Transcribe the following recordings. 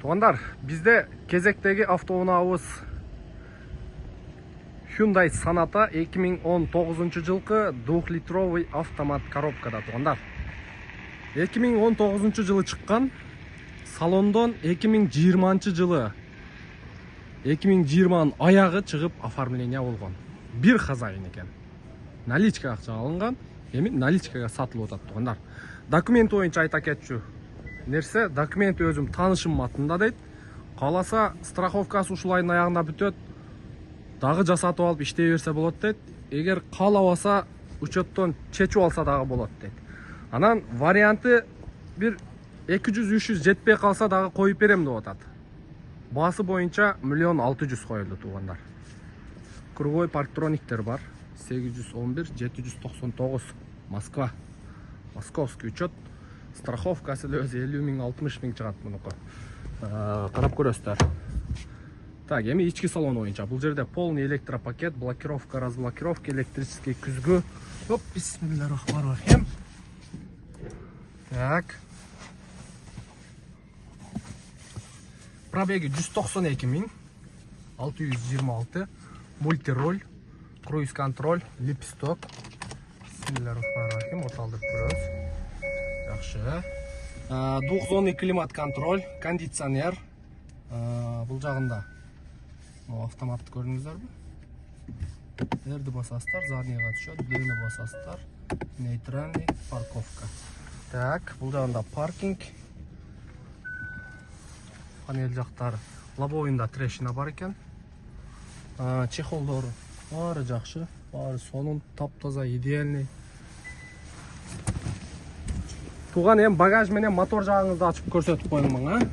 Туғандар, бізде кезектегі автоунаабыз Hyundai Sonata 2019 жылғы 2 литровый автомат коробкада. Туғандар, 2019 жылы шыққан, салондон 2020 жылы 2020 аяғы шығып оформления болған. Bir хазайын екен. Наличка ақша алынған, емен наличкаға сатылып отады. Туғандар, документ ойынша айта кетші. Нерсе, документ өзім танышым матында дейді. Қаласа, страховкасы ушылайын аяғында бүтөт. Дағы жасатып алып іштей берсе болады дейді. Егер қалауаса, учеттон чечу алса дағы болады дейді. Анан варианты бір 200-300 жетпей қалса дағы қойып берем деп отады. Басы бойынша 1.600.000 қойылды туғандар. Кругой парктрониктер бар. 811-799 Москва. Московский учет. Страховкасы өзі 50.000-60.000 шығады мұнықы. Қарап көресіздер. Так, еме ички салон ойынша. Бұл жерде полный электропакет, блокировка, разблокировка, электрический күзгі. Оп, бисмиллахиррахманиррахим. Так. Пробеги 192.626. Мультироль, круиз-контроль, липсток. Бисмиллахиррахманиррахим. Оталдырып көрөбүз. Yaxşı. Двухзонный климат-контроль, кондиционер. Бұл жағында автоматты көрдіңіздер бі? Ерді басастар, заднияға түшеді, длины басастар, нейтральный парковка. Так, бұл жағында паркинг. Панель жақтары. Лобовойында трещина бар екен. Чехолдары бары жақшы, бары сонын тап-таза, идеальный. Туған ем багаж менен мотор жағыңызды ашып көрсетіп қойдым мұңа.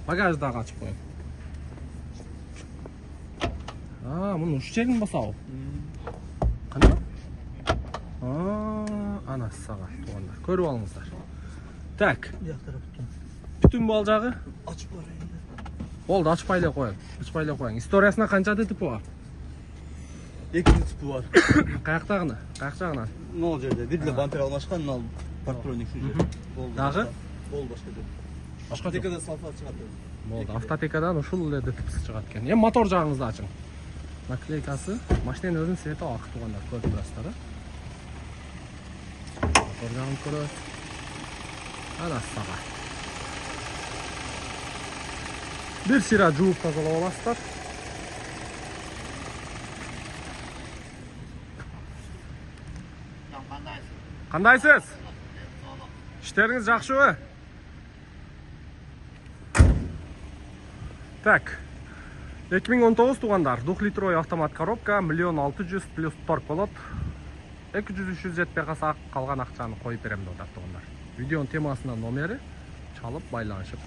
Багаж дағы açıp koyun. Bunun uç жерін басау. Қана? Анасы саға туғандар. Көріп алыңыздар. Так. Бүтін бұл жағы? Açıp var енді. Oldu, açpayla koyun. Açpayla koyun. Историясына қанша типі var? 2 tipi var. Қаяқтағыны? Қаяқ жағынан? Nol жерде. Bir de bamper almaşkan, nol parktronik şu жерде. Дағы? Бол başka жоқ. Başka жоқ. Tekada салфат шығады. Болды, автотекадан ушул леді тіпсі шығады екен. Ем мотор жағыңызды ашың. Наклейкасы, машинен өзін светі ақы туғандар. Көріп тұрастары. Мотор жағын көріп. Анасы саға. Bir сира жуып тазалап аласыздар. Қандайсыз? İşleriniz жақсы ма? Так. 2019 туғандар. 2 литровый автомат коробка, 1.600.000 плюс торг болады. 200-300 жетпей қалса қалған ақшаны қойып беремін деп туғандар. Видеоның темасына номері чалып байланышып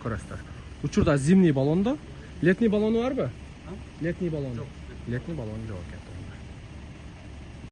көресіздер. Учурда зимний баллонда. Летний баллоны бар бі? Летний баллон. Летний баллон жоқ екен.